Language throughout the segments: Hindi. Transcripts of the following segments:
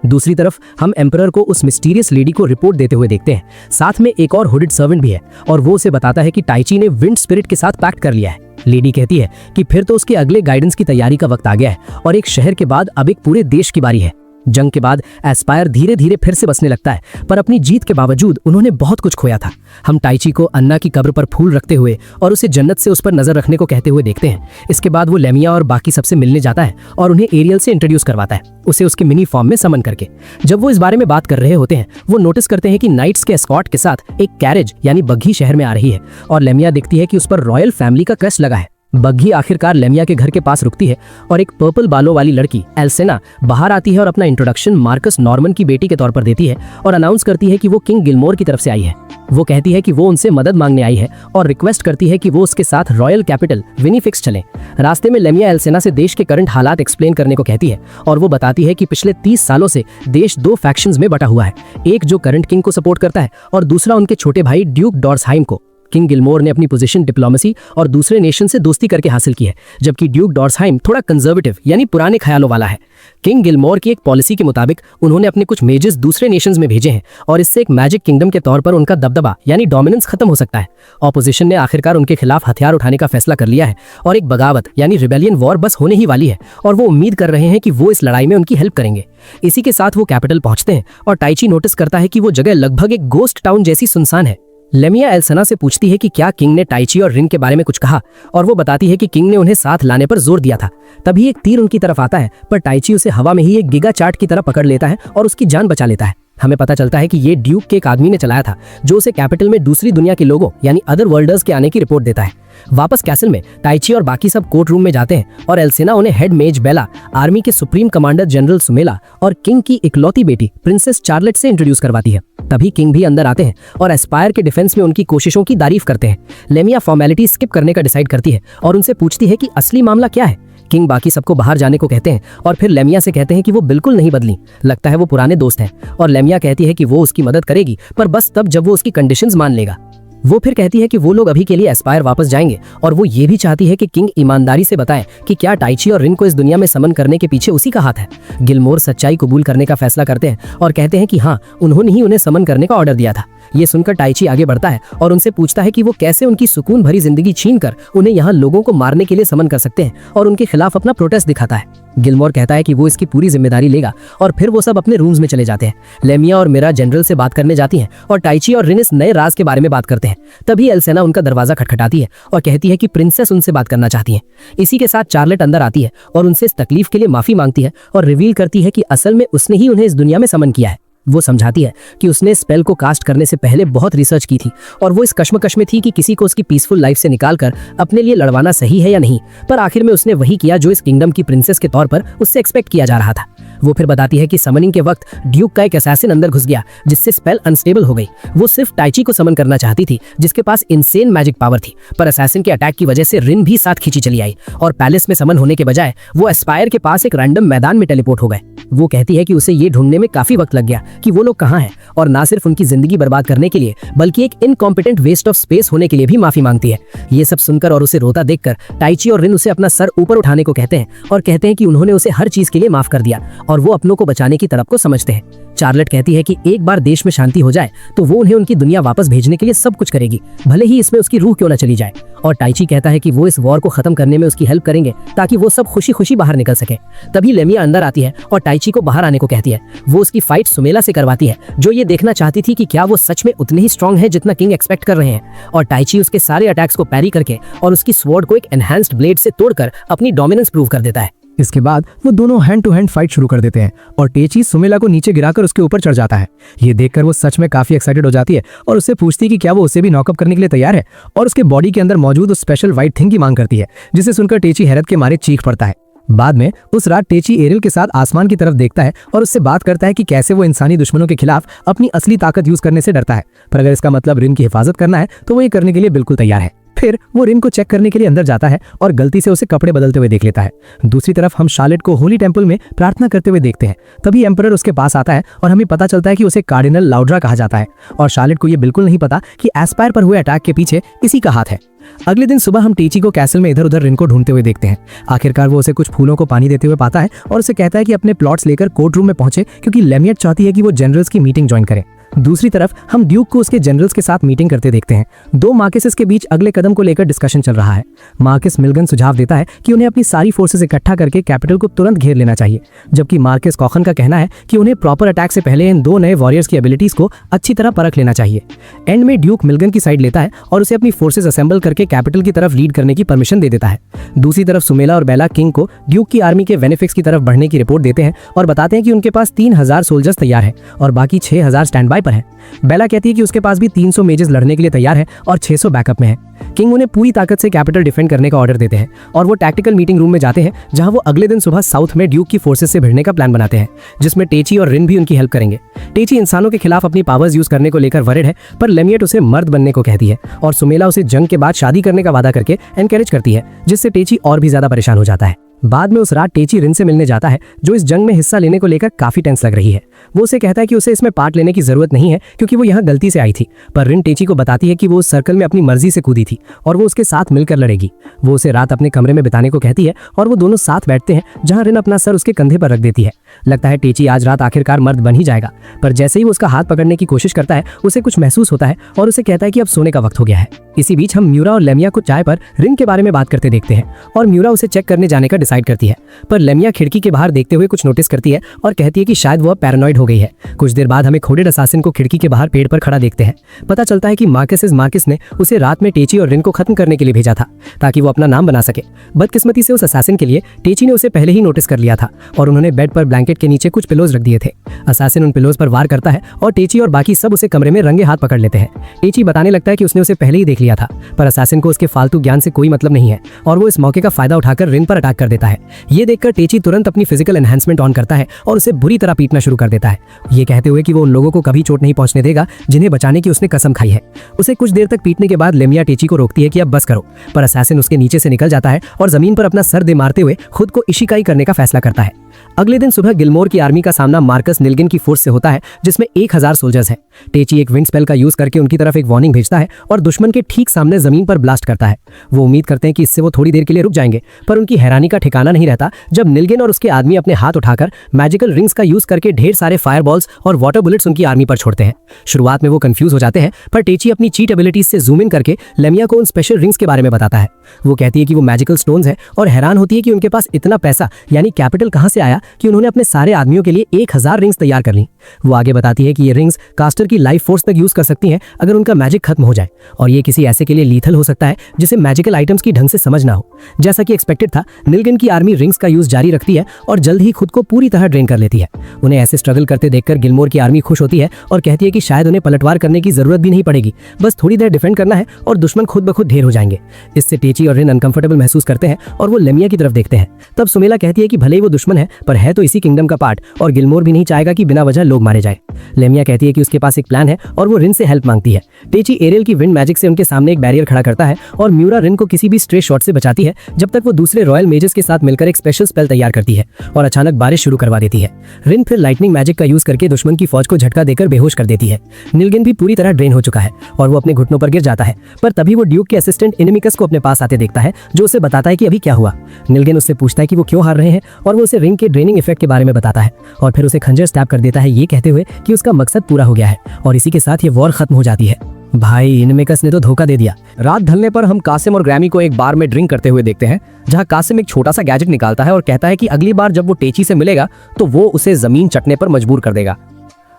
दूसरी तरफ हम एम्परर को उस मिस्टीरियस लेडी को रिपोर्ट देते हुए देखते हैं। साथ में एक और हुडेड सर्वेंट भी है और वो उसे बताता है कि टाइची ने विंड स्पिरिट के साथ पैक्ट कर लिया है। लेडी कहती है कि फिर तो उसके अगले गाइडेंस की तैयारी का वक्त आ गया है और एक शहर के बाद अब एक पूरे देश की बारी है। जंग के बाद एस्पायर धीरे धीरे फिर से बसने लगता है, पर अपनी जीत के बावजूद उन्होंने बहुत कुछ खोया था। हम टाइची को अन्ना की कब्र पर फूल रखते हुए और उसे जन्नत से उस पर नजर रखने को कहते हुए देखते हैं। इसके बाद वो लेमिया और बाकी सबसे मिलने जाता है और उन्हें एरियल से इंट्रोड्यूस करवाता है, उसे उसके मिनी फॉर्म में समन करके। जब वो इस बारे में बात कर रहे होते हैं, वो नोटिस करते हैं कि नाइट्स के एस्कॉर्ट के साथ एक कैरेज यानी बग्घी शहर में आ रही है और लेमिया देखती है कि उस पर रॉयल फैमिली का क्रेस्ट लगा है। बग्घी आखिरकार लेमिया के घर के पास रुकती है और एक पर्पल बालों वाली लड़की एल्सेना बाहर आती है और अपना इंट्रोडक्शन मार्कस नॉर्मन की बेटी के तौर पर देती है और अनाउंस करती है कि वो किंग गिलमोर की तरफ से आई है। वो कहती है कि वो उनसे मदद मांगने आई है और रिक्वेस्ट करती है कि वो उसके साथ रॉयल कैपिटल विनीफिक्स चलें। रास्ते में लेमिया एल्सेना से देश के करंट हालात एक्सप्लेन करने को कहती है और वो बताती है कि पिछले 30 सालों से देश 2 फैक्शंस में बटा हुआ है, एक जो करंट किंग को सपोर्ट करता है और दूसरा उनके छोटे भाई ड्यूक डॉर्सहाइम को। किंग गिलमोर ने अपनी पोजीशन डिप्लोमेसी और दूसरे नेशन से दोस्ती करके हासिल की है, जबकि ड्यूक डॉर्सहाइम थोड़ा कंजर्वेटिव यानी पुराने ख्यालों वाला है। किंग गिलमोर की एक पॉलिसी के मुताबिक उन्होंने अपने कुछ मेजेस दूसरे नेशंस में भेजे हैं और इससे एक मैजिक किंगडम के तौर पर उनका दबदबा यानी डोमिनेंस खत्म हो सकता है। ऑपोजिशन ने आखिरकार उनके खिलाफ हथियार उठाने का फैसला कर लिया है और एक बगावत यानी रिबेलियन वॉर बस होने ही वाली है और वो उम्मीद कर रहे हैं कि वो इस लड़ाई में उनकी हेल्प करेंगे। इसी के साथ वो कैपिटल पहुंचते हैं और टाइची नोटिस करता है कि वो जगह लगभग एक गोस्ट टाउन जैसी सुनसान है। लेमिया एल्सेना से पूछती है कि क्या किंग ने टाइची और रिन के बारे में कुछ कहा और वो बताती है कि किंग ने उन्हें साथ लाने पर जोर दिया था। तभी एक तीर उनकी तरफ आता है, पर टाइची उसे हवा में ही एक गिगा चार्ट की तरह पकड़ लेता है और उसकी जान बचा लेता है। हमें पता चलता है कि ये ड्यूक के एक आदमी ने चलाया था जो उसे कैपिटल में दूसरी दुनिया के लोगों यानी अदर वर्ल्डर्स के आने की रिपोर्ट देता है। वापस कैसल में टाइची और बाकी सब कोर्ट रूम में जाते हैं और एल्सेना उन्हें हेड मेज बेला, आर्मी के सुप्रीम कमांडर जनरल सुमेला और किंग की इकलौती बेटी प्रिंसेस चार्लेट से इंट्रोड्यूस करवाती है। तभी किंग भी अंदर आते हैं और एस्पायर के डिफेंस में उनकी कोशिशों की तारीफ करते हैं। लेमिया फॉर्मेलिटी स्किप करने का डिसाइड करती है और उनसे पूछती है कि असली मामला क्या है। किंग बाकी सबको बाहर जाने को कहते हैं और फिर लेमिया से कहते हैं कि वो बिल्कुल नहीं बदली, लगता है वो पुराने दोस्त हैं। और लेमिया कहती है कि वो उसकी मदद करेगी, पर बस तब जब वो उसकी कंडीशंस मान लेगा। वो फिर कहती है कि वो लोग अभी के लिए एस्पायर वापस जाएंगे और वो ये भी चाहती है कि किंग ईमानदारी से बताए कि क्या टाइची और रिन को इस दुनिया में समन करने के पीछे उसी का हाथ है। गिलमोर सच्चाई कबूल करने का फैसला करते हैं और कहते हैं कि हाँ, उन्होंने ही उन्हें समन करने का ऑर्डर दिया था। ये सुनकर टाइची आगे बढ़ता है और उनसे पूछता है कि वो कैसे उनकी सुकून भरी जिंदगी छीनकर उन्हें यहाँ लोगों को मारने के लिए समन कर सकते हैं और उनके खिलाफ अपना प्रोटेस्ट दिखाता है। गिलमोर कहता है कि वो इसकी पूरी जिम्मेदारी लेगा और फिर वो सब अपने रूम्स में चले जाते हैं। लेमिया और मेरा जनरल से बात करने जाती हैं और टाइची और रिन इस नए राज के बारे में बात करते हैं। तभी एल्सेना उनका दरवाजा खटखटाती है और कहती है कि प्रिंसेस उनसे बात करना चाहती है। इसी के साथ चार्लेट अंदर आती है और उनसे इस तकलीफ के लिए माफी मांगती है और रिवील करती है कि असल में उसने ही उन्हें इस दुनिया में समन किया है। वो समझाती है कि उसने स्पेल को कास्ट करने से पहले बहुत रिसर्च की थी और वो इस कश्मकश में थी कि किसी को उसकी पीसफुल लाइफ से निकालकर अपने लिए लड़वाना सही है या नहीं, पर आखिर में उसने वही किया जो इस किंगडम की प्रिंसेस के तौर पर उससे एक्सपेक्ट किया जा रहा था। वो फिर बताती है कि समनिंग के वक्त ड्यूक का एक असैसिन अंदर घुस गया जिससे स्पेल अनस्टेबल हो गई। वो सिर्फ टाइची को समन करना चाहती थी जिसके पास इनसेन मैजिक पावर थी, पर असैसिन के अटैक की वजह से रिन भी साथ खींची चली आई और पैलेस में समन होने के बजाय वो एस्पायर के पास एक रैंडम मैदान में टेलीपोर्ट हो गए। वो कहती है कि उसे ये ढूंढने में काफी वक्त लग गया कि वो लोग कहाँ हैं और ना सिर्फ उनकी जिंदगी बर्बाद करने के लिए बल्कि एक इनकॉम्पिटेंट वेस्ट ऑफ स्पेस होने के लिए भी माफी मांगती है। ये सब सुनकर और उसे रोता देखकर टाइची और रिन उसे अपना सर ऊपर उठाने को कहते हैं और कहते हैं कि उन्होंने उसे हर चीज के लिए माफ कर दिया और वो अपनों को बचाने की तरफ को समझते हैं। चार्लेट कहती है कि एक बार देश में शांति हो जाए तो वो उन्हें उनकी दुनिया वापस भेजने के लिए सब कुछ करेगी, भले ही इसमें उसकी रूह क्यों न चली जाए। और टाइची कहता है कि वो इस वॉर को खत्म करने में उसकी हेल्प करेंगे ताकि वो सब खुशी खुशी बाहर निकल सके। तभी लेमिया अंदर आती है और टाइची को बाहर आने को कहती है। वो उसकी फाइट सुमेला से करवाती है जो ये देखना चाहती थी कि क्या वो सच में उतने ही स्ट्रांग है जितना किंग एक्सपेक्ट कर रहे हैं। और टाइची उसके सारे अटैक्स को पैरी करके और उसकी स्वॉर्ड को एक एनहांस्ड ब्लेड से तोड़कर अपनी डोमिनेंस प्रूव कर देता है। इसके बाद वो दोनों हैंड टू हैंड फाइट शुरू कर देते हैं और टेची सुमेला को नीचे गिराकर उसके ऊपर चढ़ जाता है। ये देखकर वो सच में काफी एक्साइटेड हो जाती है और उससे पूछती है कि क्या वो उसे भी नॉकअप करने के लिए तैयार है और उसके बॉडी के अंदर मौजूद उस स्पेशल व्हाइट थिंग की मांग करती है, जिसे सुनकर टेची हैरत के मारे चीख पड़ता है। बाद में उस रात टेची एरियल के साथ आसमान की तरफ देखता है और उससे बात करता है कि कैसे वो इंसानी दुश्मनों के खिलाफ अपनी असली ताकत यूज करने से डरता है, पर अगर इसका मतलब रिन की हिफाजत करना है तो वो ये करने के लिए बिल्कुल तैयार है। फिर वो रिन को चेक करने के लिए अंदर जाता है और गलती से उसे कपड़े बदलते हुए देख लेता है। दूसरी तरफ हम शार्लेट को होली टेंपल में प्रार्थना करते हुए देखते हैं। तभी एम्परर उसके पास आता है और हमें पता चलता है कि उसे कार्डिनल लाउड्रा कहा जाता है और शार्लेट को ये बिल्कुल नहीं पता कि एस्पायर पर हुए अटैक के पीछे इसी का हाथ है। अगले दिन सुबह हम टेची को कैसल में इधर उधर रिन को ढूंढते हुए देखते हैं। आखिरकार वो उसे कुछ फूलों को पानी देते हुए पाता है और उसे कहता है कि अपने प्लॉट्स लेकर कोर्ट रूम में पहुंचे, क्योंकि लेमियट चाहती है कि वो जनरल्स की मीटिंग ज्वाइन करे। दूसरी तरफ हम ड्यूक को उसके जनरल्स के साथ मीटिंग करते देखते हैं। दो मार्केसेस के बीच अगले कदम को लेकर डिस्कशन चल रहा है। मार्केस मिल्गन सुझाव देता है कि उन्हें अपनी सारी फोर्सेस इकट्ठा करके कैपिटल को तुरंत घेर लेना चाहिए, जबकि मार्केस कॉखन का कहना है कि उन्हें प्रॉपर अटैक से पहले इन दो नए वॉरियर्स की एबिलिटीज को अच्छी तरह परख लेना चाहिए। एंड में ड्यूक मिल्गन की साइड लेता है और उसे अपनी फोर्सेस असेंबल करके कैपिटल की तरफ लीड करने की परमिशन दे देता है। दूसरी तरफ सुमेला और बेला किंग को ड्यूक की आर्मी के वेनेफिक्स की तरफ बढ़ने की रिपोर्ट देते हैं और बताते हैं कि उनके पास 3000 सोल्जर्स तैयार हैं और बाकी 6000 स्टैंड बाय पर हैं। बेला कहती है कि उसके पास भी 300 मेजेस लड़ने के लिए तैयार है और 600 बैकअप में है। किंग उन्हें पूरी ताकत से कैपिटल डिफेंड करने का ऑर्डर देते हैं और वो टैक्टिकल मीटिंग रूम में जाते हैं, जहां वो अगले दिन सुबह साउथ में ड्यूक की फोर्सेस से भिड़ने का प्लान बनाते हैं, जिसमें टेची और रिन भी उनकी हेल्प करेंगे। टेची इंसानों के खिलाफ अपनी पावर्स यूज करने को लेकर वरिड है, पर लेमियट उसे मर्द बनने को कहती है और सुमेला उसे जंग के बाद शादी करने का वादा करके एनकरेज करती है, जिससे टेची और भी ज्यादा परेशान हो जाता है। बाद में उस रात टेची रिन से मिलने जाता है, जो इस जंग में हिस्सा लेने को लेकर काफी टेंस लग रही है। वो उसे कहता है कि उसे इसमें पार्ट लेने की जरूरत नहीं है, क्योंकि वो यहाँ गलती से आई थी, पर रिन टेची को बताती है कि वो उस सर्कल में अपनी मर्जी से कूदी थी और वो उसके साथ मिलकर लड़ेगी। वो उसे रात अपने कमरे में बिताने को कहती है और वो दोनों साथ बैठते हैं, जहाँ रिन अपना सर उसके कंधे पर रख देती है। लगता है टेची आज रात आखिरकार मर्द बन ही जाएगा, पर जैसे ही वो उसका हाथ पकड़ने की कोशिश करता है, उसे कुछ महसूस होता है और उसे कहता है कि अब सोने का वक्त हो गया है। इसी बीच हम म्यूरा और लेमिया को चाय पर रिन के बारे में बात करते देखते हैं और म्यूरा उसे चेक करने जाने का डिसाइड करती है, पर लेमिया खिड़की के बाहर देखते हुए कुछ नोटिस करती है और कहती है कि शायद वो पैरानॉइड हो गई है। कुछ देर बाद हमें खोडेड असासिन को खिड़की के बाहर पेड़ पर खड़ा देखते हैं। पता चलता है कि मार्केस ने उसे रात में टेची और रिन को खत्म करने के लिए भेजा था, ताकि वो अपना नाम बना सके। बदकिस्मती से उस असासिन के लिए टेची ने उसे पहले ही नोटिस कर लिया था और उन्होंने बेड पर ब्लैंकेट के नीचे कुछ पिलोज रख दिए थे। असासिन उन पिलोज पर वार करता है और टेची और बाकी सब उसे कमरे में रंगे हाथ पकड़ लेते हैं। टेची बताने लगता है कि उसने उसे पहले ही देख लिया था, पर असासिन को उसके फालतू ज्ञान से कोई मतलब नहीं है और वो इस मौके का फायदा उठाकर रिन पर अटैक कर देता है। ये देखकर टेची तुरंत अपनी फिजिकल एनहांसमेंट ऑन करता है और उसे बुरी तरह पीटना शुरू कर देता है, ये कहते हुए कि वो उन लोगों को कभी चोट नहीं पहुंचने देगा जिन्हें बचाने की उसने कसम खाई है। उसे कुछ देर तक पीटने के बाद लेमिया टेची को रोकती है कि अब बस करो, पर असासिन उसके नीचे से निकल जाता है और जमीन पर अपना सर दे मारते हुए खुद को इशिकाई करने का फैसला करता है। अगले दिन सुबह गिलमोर की आर्मी का सामना मार्कस निल्गिन की फोर्स से होता है, जिसमें 1000 सोल्जर्स हैं। टेची एक विंड स्पेल का यूज करके उनकी तरफ एक वार्निंग भेजता है और दुश्मन के ठीक सामने जमीन पर ब्लास्ट करता है। वो उम्मीद करते हैं कि इससे वो थोड़ी देर के लिए रुक जाएंगे, पर उनकी हैरानी का ठिकाना नहीं रहता जब निल्गिन और उसके आदमी अपने हाथ उठाकर मैजिकल रिंग्स का यूज करके ढेर सारे फायरबॉल्स और वाटर बुलेट्स उनकी आर्मी पर छोड़ते हैं। शुरुआत में वो कंफ्यूज हो जाते हैं, पर टेची अपनी चीट एबिलिटीज से जूम इन करके लेमिया को उन स्पेशल रिंग्स के बारे में बताता है। वो कहती है कि वो मैजिकल स्टोन्स हैं और हैरान होती है कि उनके पास इतना पैसा यानी कैपिटल कहां से आया कि उन्होंने अपने सारे आदमियों के लिए 1000 रिंग्स तैयार कर ली। वो आगे बताती है कि ये रिंग्स कास्टर की लाइफ फोर्स तक यूज कर सकती हैं अगर उनका मैजिक खत्म हो जाए, और ये किसी ऐसे के लिए लीथल हो सकता है जिसे मैजिकल आइटम्स की ढंग से समझ ना हो। जैसा कि एक्सपेक्टेड था, निल्गिन की आर्मी रिंग्स का यूज जारी रखती है और जल्द ही खुद को पूरी तरह ड्रेन कर लेती है। उन्हें ऐसे स्ट्रगल करते देखकर गिलमोर की आर्मी खुश होती है और कहती है कि शायद उन्हें पलटवार करने की जरूरत भी नहीं पड़ेगी, बस थोड़ी देर डिफेंड करना है और दुश्मन खुद ब खुद ढेर हो जाएंगे। इससे टेची और रिन अनकंफर्टेबल महसूस करते हैं और वो लेमिया की तरफ देखते हैं। तब सुमेला कहती है कि भले ही वो दुश्मन है, पर है तो इसी किंगडम का पार्ट और गिलमोर भी नहीं चाहेगा कि बिना वजह लोग मारे जाए। लेमिया कहती है कि उसके पास एक प्लान है और वो रिन से हेल्प मांगती है। टेची एरियल की विंड मैजिक से उनके सामने एक बैरियर खड़ा करता है और म्यूरा रिन को किसी भी स्ट्रे शॉट से बचाती है, जब तक वो दूसरे रॉयल मेजेस के साथ मिलकर एक स्पेशल स्पेल तैयार करती है और अचानक बारिश शुरू करवा देती है। रिन फिर लाइटनिंग मैजिक का यूज करके दुश्मन की फौज को झटका देकर बेहोश कर देती है। निल्गिन भी पूरी तरह ड्रेन हो चुका है और वो अपने घुटनों पर गिर जाता है, पर तभी वो ड्यूक के असिस्टेंट इनिमिकस को अपने पास आते देखता है, जो उसे बताता है कि अभी क्या हुआ। निल्गिन उससे पूछता है कि वो क्यों हार रहे हैं और वो उसे रिंग के ड्रेनिंग इफेक्ट के बारे में बताता है और फिर उसे खंजर स्टैब कर देता है, ये कहते हुए कि उसका मकसद पूरा हो गया है और इसी के साथ ये वॉर खत्म हो जाती है। भाई, इनिमिकस ने तो धोखा दे दिया। रात ढलने पर हम कासिम और ग्रैमी को एक बार में ड्रिंक करते हुए देखते हैं, जहां कासिम एक छोटा सा गैजेट निकालता है और कहता है कि अगली बार जब वो टेची से मिलेगा तो वो उसे जमीन चटने पर मजबूर कर देगा।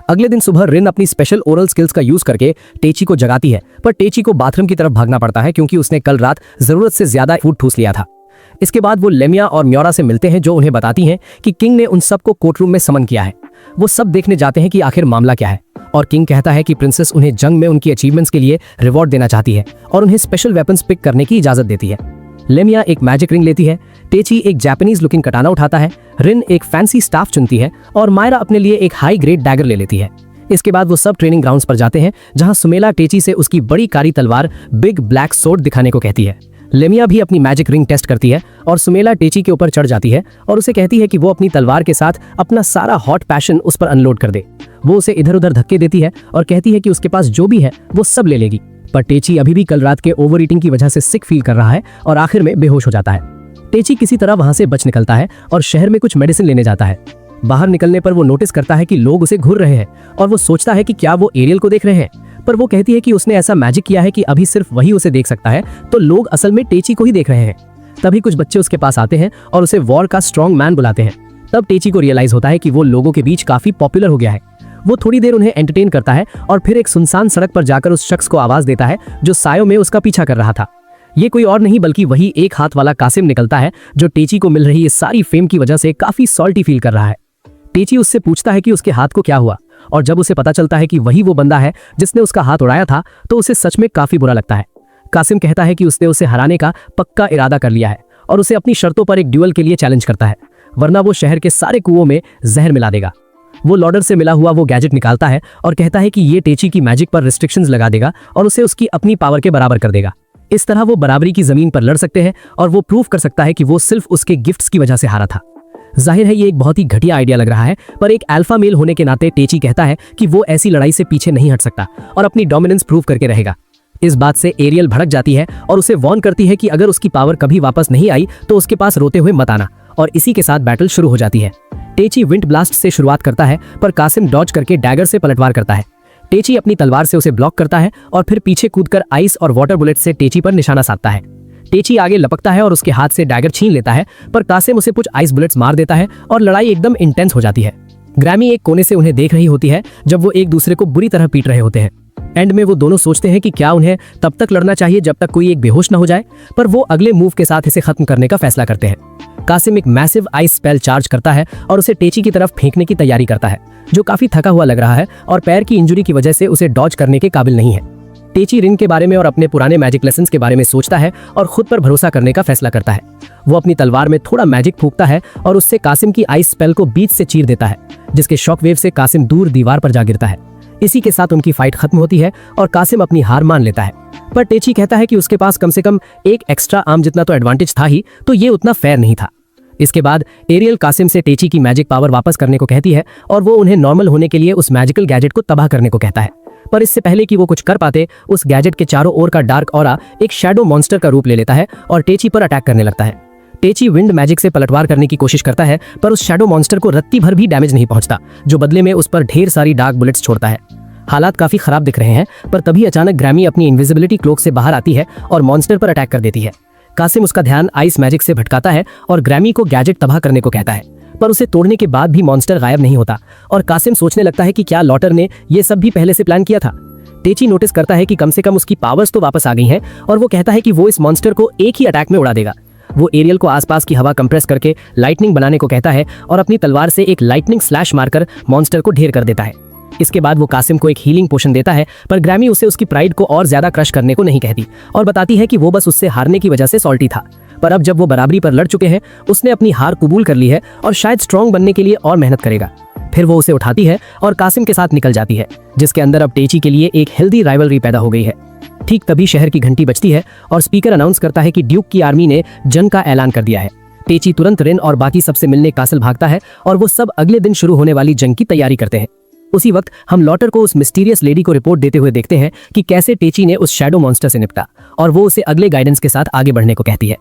अगले दिन सुबह रिन अपनी स्पेशल ओरल स्किल्स का यूज करके टेची को जगाती है, पर टेची को बाथरूम की तरफ भागना पड़ता है क्योंकि उसने कल रात जरूरत से ज्यादा फूड ठूस लिया था। इसके बाद वो लेमिया और म्योरा से मिलते हैं, जो उन्हें बताती हैं कि किंग ने उन सबको कोर्ट रूम में समन किया है। वो सब देखने जाते हैं कि आखिर मामला क्या है और किंग कहता है कि प्रिंसेस उन्हें जंग में उनकी अचीवमेंट्स के लिए रिवॉर्ड देना चाहती है और उन्हें स्पेशल वेपन्स पिक करने की इजाजत देती है। लेमिया एक मैजिक रिंग लेती है, टेची एक जापानीज लुकिंग कटाना उठाता है, रिन एक फैंसी स्टाफ चुनती है और मायरा अपने लिए एक हाई ग्रेड डैगर ले लेती है। इसके बाद वो सब ट्रेनिंग ग्राउंड्स पर जाते हैं, जहां सुमेला टेची से उसकी बड़ी कारी तलवार बिग ब्लैक सोर्ड दिखाने को कहती है। लेमिया भी अपनी मैजिक रिंग टेस्ट करती है और सुमेला टेची के ऊपर चढ़ जाती है और उसे कहती है कि वो अपनी तलवार के साथ अपना सारा हॉट पैशन उस पर अनलोड कर दे। वो उसे इधर उधर धक्के देती है और कहती है कि उसके पास जो भी है वो सब ले लेगी, पर टेची अभी भी कल रात के ओवर ईटिंग की वजह से सिक फील कर रहा है और आखिर में बेहोश हो जाता है। टेची किसी तरह वहां से बच निकलता है और शहर में कुछ मेडिसिन लेने जाता है। बाहर निकलने पर वो नोटिस करता है कि लोग उसे घूर रहे हैं और वो सोचता है कि क्या वो एरियल को देख रहे हैं, पर वो कहती है कि उसने ऐसा मैजिक किया है कि अभी सिर्फ वही उसे देख सकता है, तो लोग असल में टेची को ही देख रहे हैं। तभी कुछ बच्चे उसके पास आते हैं और उसे वॉर का स्ट्रॉन्ग मैन बुलाते हैं। तब टेची को रियलाइज होता है कि वो लोगों के बीच काफी पॉपुलर हो गया है। वो थोड़ी देर उन्हें एंटरटेन करता है और फिर एक सुनसान सड़क पर जाकर उस शख्स को आवाज देता है जो सायों में उसका पीछा कर रहा था। ये कोई और नहीं बल्कि वही एक हाथ वाला कासिम निकलता है जो टेची को मिल रही इस सारी फेम की वजह से काफी सॉल्टी फील कर रहा है। टेची उससे पूछता है कि उसके हाथ को क्या हुआ, और जब उसे पता चलता है कि वही वो बंदा है जिसने उसका हाथ उड़ाया था तो उसे सच में काफी बुरा लगता है। कासिम कहता है कि उसने उसे हराने का पक्का इरादा कर लिया है और उसे अपनी शर्तों पर एक ड्यूअल के लिए चैलेंज करता है, वरना वो शहर के सारे कुओं में जहर मिला देगा। वो लॉर्डर से मिला हुआ वो गैजेट निकालता है और कहता है कि ये टेची की मैजिक पर रिस्ट्रिक्शंस लगा देगा और उसे उसकी अपनी पावर के बराबर कर देगा। इस तरह वो बराबरी की जमीन पर लड़ सकते हैं और वो प्रूव कर सकता है कि वो सिर्फ उसके गिफ्ट्स की वजह से हारा था। जाहिर है ये एक बहुत ही घटिया आइडिया लग रहा है, पर एक अल्फा मेल होने के नाते टेची कहता है कि वो ऐसी लड़ाई से पीछे नहीं हट सकता और अपनी डोमिनेंस प्रूव करके रहेगा। इस बात से एरियल भड़क जाती है और उसे वार्न करती है कि अगर उसकी पावर कभी वापस नहीं आई तो उसके पास रोते हुए मत आना, और इसी के साथ बैटल शुरू हो जाती है। टेची विंड ब्लास्ट से शुरुआत करता है पर कासिम डॉज करके डैगर से पलटवार करता है। टेची अपनी तलवार से उसे ब्लॉक करता है और फिर पीछे कूदकर आइस और वाटर बुलेट से टेची पर निशाना साधता है। टेची आगे लपकता है और उसके हाथ से डैगर छीन लेता है, पर कासिम उसे कुछ आइस बुलेट्स मार देता है और लड़ाई एकदम इंटेंस हो जाती है। ग्रैमी एक कोने से उन्हें देख रही होती है जब वो एक दूसरे को बुरी तरह पीट रहे होते हैं। एंड में वो दोनों सोचते हैं कि क्या उन्हें तब तक लड़ना चाहिए जब तक कोई एक बेहोश न हो जाए, पर वो अगले मूव के साथ इसे खत्म करने का फैसला करते हैं। कासिम एक मैसिव आइस स्पेल चार्ज करता है और उसे टेची की तरफ फेंकने की तैयारी करता है, जो काफी थका हुआ लग रहा है और पैर की इंजरी की वजह से उसे डॉज करने के काबिल नहीं है। टेची रिंग के बारे में और अपने पुराने मैजिक लेसन्स के बारे में सोचता है और खुद पर भरोसा करने का फैसला करता है। वो अपनी तलवार में थोड़ा मैजिक फूंकता है और उससे कासिम की आइस स्पेल को बीच से चीर देता है, जिसके शॉक वेव से कासिम दूर दीवार पर जा गिरता है। इसी के साथ उनकी फाइट खत्म होती है और कासिम अपनी हार मान लेता है, पर टेची कहता है कि उसके पास कम से कम एक एक्स्ट्रा आर्म जितना तो एडवांटेज था ही, तो ये उतना फेयर नहीं था। इसके बाद एरियल कासिम से टेची की मैजिक पावर वापस करने को कहती है और वो उन्हें नॉर्मल होने के लिए उस मैजिकल गैजेट को तबाह करने को कहता है। पर इससे पहले कि वो कुछ कर पाते, उस गैजेट के चारों ओर का डार्क ऑरा एक शैडो मॉन्स्टर का रूप ले लेता है और टेची पर अटैक करने लगता है। टेची विंड मैजिक से पलटवार करने की कोशिश करता है, पर उस शैडो मॉन्स्टर को रत्ती भर भी डैमेज नहीं पहुंचता, जो बदले में उस पर ढेर सारी डार्क बुलेट्स छोड़ता है। हालात काफी खराब दिख रहे हैं, पर तभी अचानक ग्रैमी अपनी इनविजिबिलिटी क्लोक से बाहर आती है और मॉन्स्टर पर अटैक कर देती है। कासिम उसका ध्यान आइस मैजिक से भटकाता है और ग्रैमी को गैजेट तबाह करने को कहता है, पर उसे तोड़ने के बाद भी मॉन्स्टर गायब नहीं होता और कासिम सोचने लगता है कि क्या लॉटर ने ये सब भी पहले से प्लान किया था। टेची नोटिस करता है कि कम से कम उसकी पावर्स तो वापस आ गई हैं और वो कहता है कि वो इस मॉन्स्टर को एक ही अटैक में उड़ा देगा। वो एरियल को आसपास की हवा कंप्रेस करके लाइटनिंग बनाने को कहता है और अपनी तलवार से एक लाइटनिंग स्लैश मारकर मॉन्स्टर को ढेर कर देता है। इसके बाद वो कासिम को एक हीलिंग पोशन देता है, पर ग्रैमी उसे उसकी प्राइड को और ज्यादा क्रश करने को नहीं कहती और बताती है कि वो बस उससे हारने की वजह से सॉल्टी था, पर अब जब वो बराबरी पर लड़ चुके हैं उसने अपनी हार कबूल कर ली है और शायद स्ट्रॉन्ग बनने के लिए और मेहनत करेगा। फिर वो उसे उठाती है और कासिम के साथ निकल जाती है, जिसके अंदर अब टेची के लिए एक हेल्दी राइवलरी पैदा हो गई है। ठीक तभी शहर की घंटी बजती है और स्पीकर अनाउंस करता है कि ड्यूक की आर्मी ने जंग का ऐलान कर दिया है। टेची तुरंत रिन और बाकी सबसे मिलने कासल भागता है और वो सब अगले दिन शुरू होने वाली जंग की तैयारी करते हैं। उसी वक्त हम लॉटर को उस मिस्टीरियस लेडी को रिपोर्ट देते हुए देखते हैं कि कैसे टेची ने उस शैडो मॉन्स्टर से निपटा और वो उसे अगले गाइडेंस के साथ आगे बढ़ने को कहती है।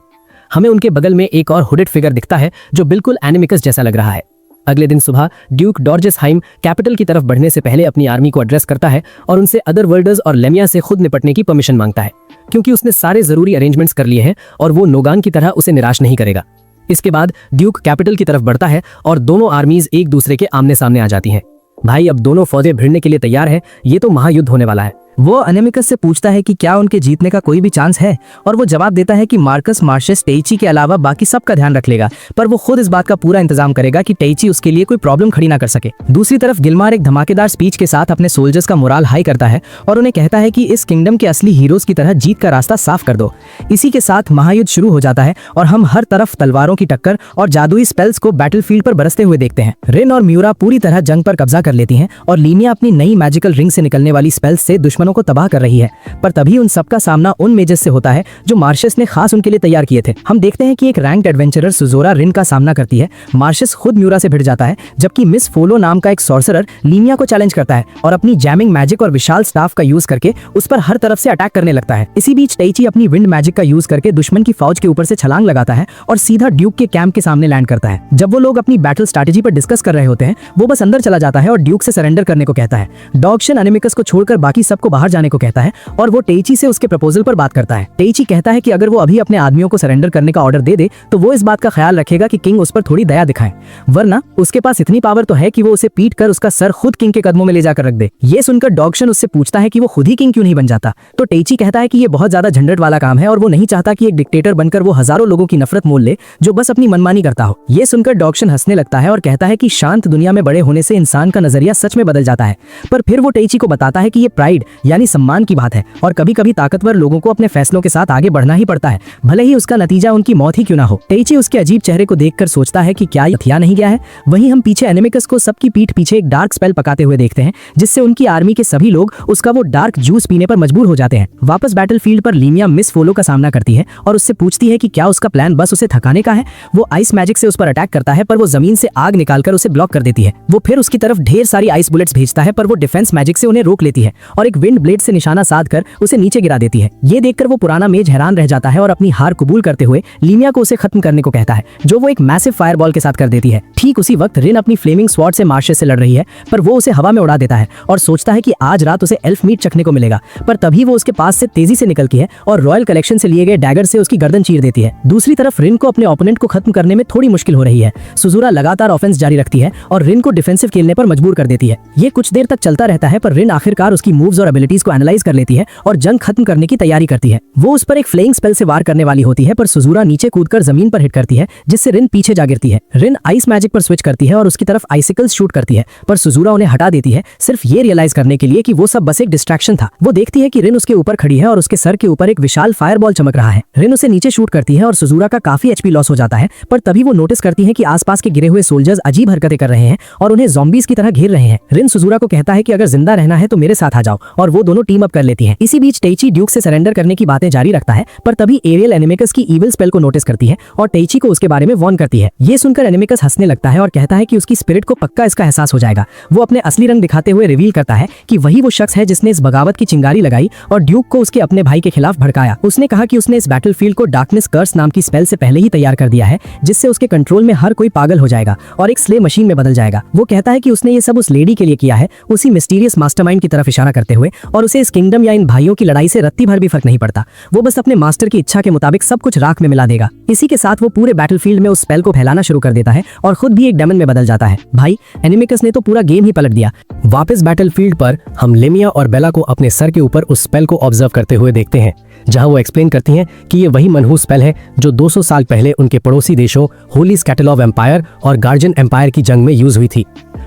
हमें उनके बगल में एक और हुडेड फिगर दिखता है जो बिल्कुल एनिमिकस जैसा लग रहा है। अगले दिन सुबह ड्यूक डॉर्जेसहाइम कैपिटल की तरफ बढ़ने से पहले अपनी आर्मी को एड्रेस करता है और उनसे अदर वर्ल्डर्स और लेमिया से खुद निपटने की परमिशन मांगता है, क्योंकि उसने सारे जरूरी अरेंजमेंट्स कर लिए हैं और वो नोगान की तरह उसे निराश नहीं करेगा। इसके बाद ड्यूक कैपिटल की तरफ बढ़ता है और दोनों आर्मीज एक दूसरे के आमने सामने आ जाती हैं। भाई अब दोनों फौजें भिड़ने के लिए तैयार हैं, ये तो महायुद्ध होने वाला है। वो अनेमिकस से पूछता है कि क्या उनके जीतने का कोई भी चांस है, और वो जवाब देता है कि मार्कस मार्शस टेची के अलावा बाकी सबका ध्यान रख लेगा, पर वो खुद इस बात का पूरा इंतजाम करेगा कि टेची उसके लिए कोई प्रॉब्लम खड़ी ना कर सके। दूसरी तरफ गिलमार एक धमाकेदार स्पीच के साथ अपने सोल्जर्स का मोराल हाई करता है और उन्हें कहता है कि इस किंगडम के असली हीरोज की तरह जीत का रास्ता साफ कर दो। इसी के साथ महायुद्ध शुरू हो जाता है और हम हर तरफ तलवारों की टक्कर और जादुई स्पेल्स को बैटलफील्ड पर बरसते हुए देखते हैं। रिन और म्यूरा पूरी तरह जंग पर कब्जा कर लेती हैं और लीनिया अपनी नई मैजिकल रिंग से निकलने वाली स्पेल्स से दुश्मन दुश्मनों को तबाह कर रही है। पर तभी उन सबका सामना उन मेजेस से होता है जो मार्शस ने खास उनके लिए तैयार किए थे। हम देखते हैं कि एक रैंक्ड एडवेंचरर सुजोरा रिन का सामना करती है। मार्शस खुद म्यूरा से भिड़ जाता है, जबकि मिस फोलो नाम का एक सॉर्सरर लीमिया को चैलेंज करता है और अपनी जैमिंग मैजिक और विशाल स्टाफ का यूज करके उस पर हर तरफ से अटैक करने लगता है। इसी बीच टाइची अपनी विंड मैजिक का यूज करके दुश्मन की फौज के ऊपर से छलांग लगाता है और सीधा ड्यूक के कैंप के सामने लैंड करता है। जब वो लोग अपनी बैटल स्ट्रैटेजी पर डिस्कस कर रहे होते हैं, वो बस अंदर चला जाता है और ड्यूक से सरेंडर करने को कहता है। डॉगशन एनिमिकस को छोड़कर बाकी सबको बाहर जाने को कहता है और वो टेइची से उसके प्रपोजल पर बात करता है। टेइची कहता है कि अगर वो अभी अपने आदमियों को सरेंडर करने का ऑर्डर दे दे तो वो इस बात का ख्याल रखेगा कि किंग उस पर थोड़ी दया दिखाए, वरना उसके पास इतनी पावर तो है कि वो उसे पीट कर उसका सर खुद किंग के कदमों में ले जाकर रख दे। ये सुनकर डॉगशन उससे पूछता है कि वो खुद ही किंग क्यों नहीं बन जाता, तो टेइची कहता है कि ये बहुत ज्यादा झंझट वाला काम है और वो नहीं चाहता कि एक डिक्टेटर बनकर वो हजारों लोगों की नफरत मोल ले जो बस अपनी मनमानी करता हो। ये सुनकर डॉगशन हंसने लगता है और कहता है कि शांत दुनिया में बड़े होने से इंसान का नजरिया सच में बदल जाता है। पर फिर वो टेइची को बताता है कि ये प्राइड यानी सम्मान की बात है और कभी कभी ताकतवर लोगों को अपने फैसलों के साथ आगे बढ़ना ही पड़ता है, भले ही उसका नतीजा उनकी मौत ही क्यों ना हो। टेइची उसके अजीब चेहरे को देखकर सोचता है कि क्या हथिया नहीं गया है। वहीं हम पीछे एनिमिकस को सबकी पीठ पीछे एक डार्क स्पेल पकाते हुए देखते हैं, जिससे उनकी आर्मी के सभी लोग उसका वो डार्क जूस पीने पर मजबूर हो जाते हैं। वापस बैटलफील्ड पर लीमिया मिस फोलो का सामना करती है और उससे पूछती है कि क्या उसका प्लान बस उसे थकाने का है। वो आइस मैजिक से उस पर अटैक करता है, पर वो जमीन से आग निकालकर उसे ब्लॉक कर देती है। वो फिर उसकी तरफ ढेर सारी आइस बुलेट्स भेजता है, पर वो डिफेंस मैजिक से उन्हें रोक लेती है और एक विंड ब्लेड से निशाना साध कर उसे नीचे गिरा देती है। ये देखकर वो पुराना मेज हैरान रह जाता है और अपनी हार कबूल करते हुए लीमिया को उसे खत्म करने को कहता है, जो वो एक मैसिव फायरबॉल के साथ कर देती है। ठीक उसी वक्त रिन अपनी फ्लेमिंग स्वॉर्ड से मार्शस से लड़ रही है, पर वो उसे हवा में उड़ा देता है और सोचता है कि आज रात उसे एल्फ मीट चखने को मिलेगा। पर तभी वो उसके पास से तेजी से निकलती है और रॉयल कलेक्शन से लिए गए डैगर से उसकी गर्दन चीर देती है। दूसरी तरफ रिन को अपने ओपोनेंट को खत्म करने में थोड़ी मुश्किल हो रही है। सुजुरा लगातार ऑफेंस जारी रखती है और रिन को डिफेंसिव खेलने पर मजबूर कर देती है। ये कुछ देर तक चलता रहता है, पर रिन आखिरकार उसकी मूव्स और एबिलिटीज को एनालाइज कर लेती है और जंग खत्म करने की तैयारी करती है। वो उस पर एक फ्लेइंग स्पेल से वार करने वाली होती है, पर सुजुरा नीचे कूदकर जमीन पर हिट करती है, जिससे रिन पीछे जा गिरती है। रिन आइस मैजिक पर स्विच करती है और उसकी तरफ आइसिकल्स शूट करती है, पर सुजुरा उन्हें हटा देती है, सिर्फ ये रियलाइज करने के लिए कि वो सब बस एक डिस्ट्रैक्शन था। वो देखती है कि रिन उसके ऊपर खड़ी है और उसके सर के ऊपर एक विशाल फायरबॉल चमक रहा है। रिन उसे नीचे शूट करती है और सुजुरा का काफी एचपी लॉस हो जाता है, पर तभी वो नोटिस करती है कि आसपास के गिरे हुए सोल्जर्स अजीब हरकतें कर रहे हैं और उन्हें ज़ॉम्बीज की तरह घेर रहे हैं। रिन सुजुरा को कहता है कि अगर जिंदा रहना है तो मेरे साथ आ जाओ, और वो दोनों टीम अप कर लेती हैं। इसी बीच टेइची ड्यूक से सरेंडर करने की बातें जारी रखता है, पर तभी एरियल एनिमिकस की ईविल स्पेल को नोटिस करती है और टेइची को उसके बारे में वार्न करती है। ये सुनकर एनिमिकस हंसने लगता है और कहता है कि उसकी स्पिरिट को पक्का इसका एहसास हो जाएगा। वो अपने असली रंग दिखाते हुए रिवील करता है कि वही वो शख्स है जिसने इस बगावत की चिंगारी लगाई और ड्यूक को उसके अपने भाई के खिलाफ भड़काया। उसने कहा कि उसने इस बैटलफील्ड को डार्कनेस कर्स नाम की स्पेल से पहले ही तैयार कर दिया है, जिससे उसके कंट्रोल में हर कोई पागल हो जाएगा और एक स्ले मशीन में बदल जाएगा। वो कहता है कि उसने ये सब उस लेडी के लिए किया है, उसी मिस्टीरियस मास्टरमाइंड की तरफ इशारा करते हुए, और उसे इस किंगडम या इन भाइयों की लड़ाई से रत्ती भर भी फर्क नहीं पड़ता। वो बस अपने मास्टर की इच्छा के मुताबिक सब कुछ राख में मिला देगा। इसी के साथ वो पूरे बैटलफील्ड में उस स्पेल को फैलाना शुरू कर देता है और खुद भी एक डेमन में बदल जाता है। भाई, एनिमिकस ने तो पूरा गेम ही पलट दिया। वापस बैटलफील्ड पर हम लेमिया और बेला को अपने सर के ऊपर उस स्पेल को ऑब्जर्व करते हुए देखते हैं, जहां वो एक्सप्लेन करती हैं कि ये वही मनहूस स्पेल है जो 200 साल पहले उनके पड़ोसी देशों होली स्कैटलॉव एम्पायर और गार्जियन एम्पायर की जंग में यूज हुई थी।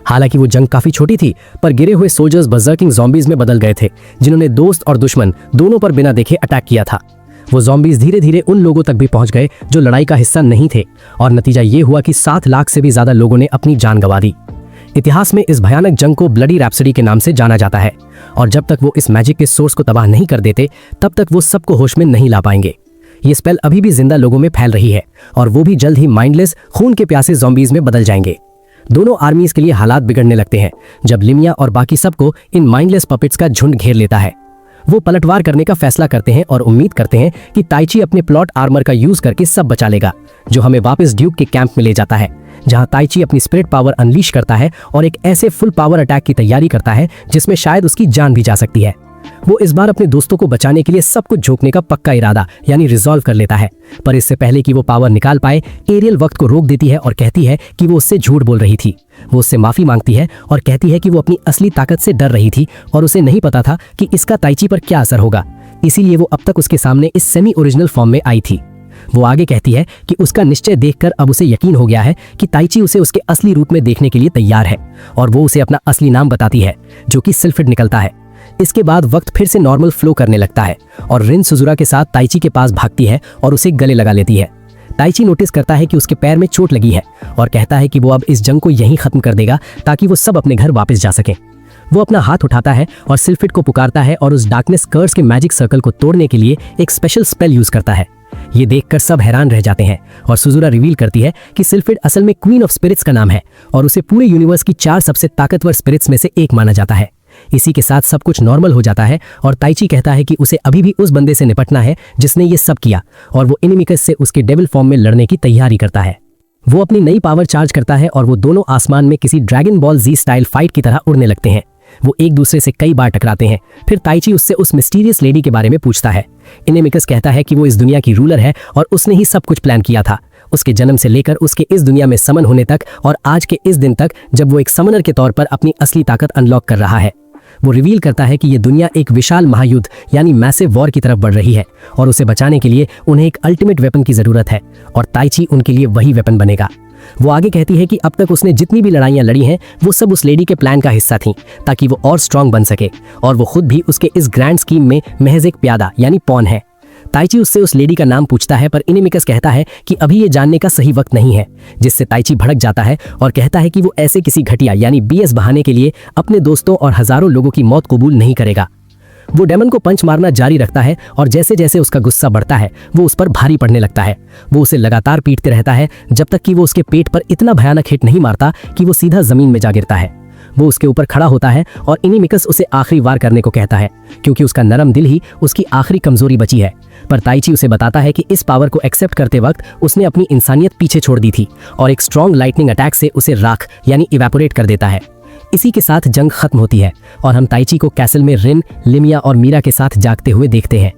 हालांकि वो जंग काफी छोटी थी, पर गिरे हुए सोल्जर्स बर्जर्किंग ज़ॉम्बीज में बदल गए थे, जिन्होंने दोस्त और दुश्मन दोनों पर बिना देखे अटैक किया था। वो ज़ॉम्बीज धीरे धीरे उन लोगों तक भी पहुंच गए जो लड़ाई का हिस्सा नहीं थे, और नतीजा ये हुआ कि 7 लाख से भी ज्यादा लोगों ने अपनी जान गंवा दी। इतिहास में इस भयानक जंग को ब्लडी रैप्सडी के नाम से जाना जाता है, और जब तक वो इस मैजिक के सोर्स को तबाह नहीं कर देते, तब तक वो सबको होश में नहीं ला पाएंगे। ये स्पेल अभी भी जिंदा लोगों में फैल रही है, और वो भी जल्द ही माइंडलेस खून के प्यासे ज़ॉम्बीज में बदल जाएंगे। दोनों आर्मीज के लिए हालात बिगड़ने लगते हैं जब लिमिया और बाकी सबको इन माइंडलेस पपेट्स का झुंड घेर लेता है। वो पलटवार करने का फैसला करते हैं और उम्मीद करते हैं कि ताइची अपने प्लॉट आर्मर का यूज करके सब बचा लेगा, जो हमें वापस ड्यूक के कैंप में ले जाता है, जहां ताइची अपनी स्पिरिट पावर अनलीश करता है और एक ऐसे फुल पावर अटैक की तैयारी करता है जिसमें शायद उसकी जान भी जा सकती है। वो इस बार अपने दोस्तों को बचाने के लिए सब कुछ झोंकने का पक्का इरादा यानी रिजॉल्व कर लेता है, पर इससे पहले कि वो पावर निकाल पाए, एरियल वक्त को रोक देती है और कहती है कि वो उससे झूठ बोल रही थी। वो उससे माफी मांगती है और कहती है कि वो अपनी असली ताकत से डर रही थी और उसे नहीं पता था कि इसका ताइची पर क्या असर होगा, इसीलिए वो अब तक उसके सामने इस सेमी ओरिजिनल फॉर्म में आई थी। वो आगे कहती है कि उसका निश्चय देखकर अब उसे यकीन हो गया है कि ताइची उसे उसके असली रूप में देखने के लिए तैयार है, और वो उसे अपना असली नाम बताती है, जो कि सिल्फिड निकलता है। इसके बाद वक्त फिर से नॉर्मल फ्लो करने लगता है और रिन सुजुरा के साथ ताइची के पास भागती है और उसे गले लगा लेती है। ताइची नोटिस करता है कि उसके पैर में चोट लगी है और कहता है कि वो अब इस जंग को यहीं खत्म कर देगा ताकि वो सब अपने घर वापस जा सकें। वो अपना हाथ उठाता है और सिल्फिड को पुकारता है और उस डार्कनेस कर्स के मैजिक सर्कल को तोड़ने के लिए एक स्पेशल स्पेल यूज करता है। ये देखकर सब हैरान रह जाते हैं और सुजुरा रिवील करती है कि सिल्फिड असल में क्वीन ऑफ स्पिरिट्स का नाम है और उसे पूरे यूनिवर्स की 4 सबसे ताकतवर स्पिरिट्स में से एक माना जाता है। इसी के साथ सब कुछ नॉर्मल हो जाता है और ताइची कहता है कि उसे अभी भी उस बंदे से निपटना है जिसने ये सब किया, और वो इनिमिकस से उसके डेविल फॉर्म में लड़ने की तैयारी करता है। वो अपनी नई पावर चार्ज करता है और वो दोनों आसमान में किसी ड्रैगन बॉल जी स्टाइल फाइट की तरह उड़ने लगते हैं। वो एक दूसरे से कई बार टकराते हैं। फिर ताइची उससे उस मिस्टीरियस लेडी के बारे में पूछता है। इनिमिकस कहता है कि वो इस दुनिया की रूलर है और उसने ही सब कुछ प्लान किया था, उसके जन्म से लेकर उसके इस दुनिया में समन होने तक और आज के इस दिन तक जब वो एक समनर के तौर पर अपनी असली ताकत अनलॉक कर रहा है। वो रिवील करता है कि ये दुनिया एक विशाल महायुद्ध यानी मैसिव वॉर की तरफ बढ़ रही है और उसे बचाने के लिए उन्हें एक अल्टीमेट वेपन की जरूरत है और ताइची उनके लिए वही वेपन बनेगा। वो आगे कहती है कि अब तक उसने जितनी भी लड़ाइयां लड़ी हैं वो सब उस लेडी के प्लान का हिस्सा थीं ताकि वो और स्ट्रांग बन सके, और वो खुद भी उसके इस ग्रैंड स्कीम में महज एक प्यादा यानी पॉन है। ताइची उससे उस लेडी का नाम पूछता है पर इनिमिकस कहता है कि अभी ये जानने का सही वक्त नहीं है, जिससे ताइची भड़क जाता है और कहता है कि वो ऐसे किसी घटिया यानी बीएस बहाने के लिए अपने दोस्तों और हजारों लोगों की मौत कबूल नहीं करेगा। वो डेमन को पंच मारना जारी रखता है और जैसे जैसे उसका गुस्सा बढ़ता है वो उस पर भारी पड़ने लगता है। वो उसे लगातार पीटते रहता है जब तक कि वो उसके पेट पर इतना भयानक हिट नहीं मारता कि वो सीधा जमीन में जा गिरता है। वो उसके ऊपर खड़ा होता है और इनिमिकस उसे आखिरी वार करने को कहता है क्योंकि उसका नरम दिल ही उसकी आखिरी कमजोरी बची है। पर ताइची उसे बताता है कि इस पावर को एक्सेप्ट करते वक्त उसने अपनी इंसानियत पीछे छोड़ दी थी और एक स्ट्रॉन्ग लाइटनिंग अटैक से उसे राख यानी इवेपोरेट कर देता है। इसी के साथ जंग खत्म होती है और हम ताइची को कैसल में रिन, लिमिया और मीरा के साथ जागते हुए देखते हैं।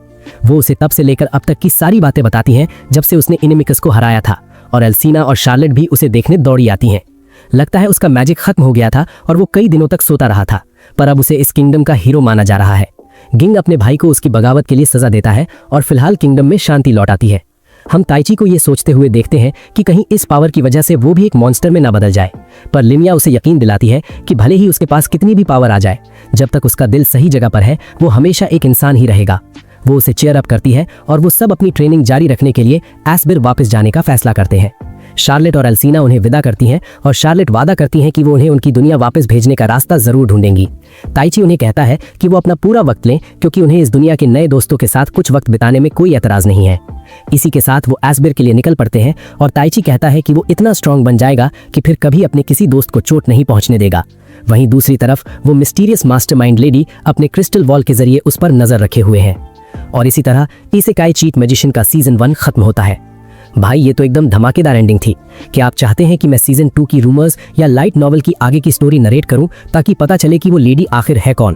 वो उसे तब से लेकर अब तक की सारी बातें बताती हैं जब से उसने इनिमिकस को हराया था, और एल्सीना और शार्लेट भी उसे देखने दौड़ी आती हैं। लगता है उसका मैजिक खत्म हो गया था और वो कई दिनों तक सोता रहा था, पर अब उसे इस किंगडम का हीरो माना जा रहा है। गिंग अपने भाई को उसकी बगावत के लिए सजा देता है और फिलहाल किंगडम में शांति लौट आती है। हम ताइची को ये सोचते हुए देखते हैं कि कहीं इस पावर की वजह से वो भी एक मॉन्स्टर में ना बदल जाए, पर लिमिया उसे यकीन दिलाती है कि भले ही उसके पास कितनी भी पावर आ जाए, जब तक उसका दिल सही जगह पर है वो हमेशा एक इंसान ही रहेगा। वो उसे चेयर अप करती है और वो सब अपनी ट्रेनिंग जारी रखने के लिए एस्बिर वापस जाने का फैसला करते हैं। शार्लेट और एल्सीना उन्हें विदा करती हैं और शार्लेट वादा करती हैं कि वो उन्हें उनकी दुनिया वापस भेजने का रास्ता जरूर ढूंढेंगी। ताइची उन्हें कहता है कि वो अपना पूरा वक्त लें क्योंकि उन्हें इस दुनिया के नए दोस्तों के साथ कुछ वक्त बिताने में कोई एतराज नहीं है। इसी के साथ वो एस्बिर के लिए निकल पड़ते हैं और ताइची कहता है कि वो इतना स्ट्रांग बन जाएगा कि फिर कभी अपने किसी दोस्त को चोट नहीं पहुंचने देगा। वहीं दूसरी तरफ वो मिस्टीरियस मास्टरमाइंड लेडी अपने क्रिस्टल वॉल के जरिए उस पर नजर रखे हुए हैं। और इसी तरह इसेकाई चीट मैजिशियन का सीजन 1 खत्म होता है। भाई ये तो एकदम धमाकेदार एंडिंग थी। क्या आप चाहते हैं कि मैं सीजन 2 की रूमर्स या लाइट नॉवल की आगे की स्टोरी नरेट करूं ताकि पता चले कि वो लेडी आखिर है कौन?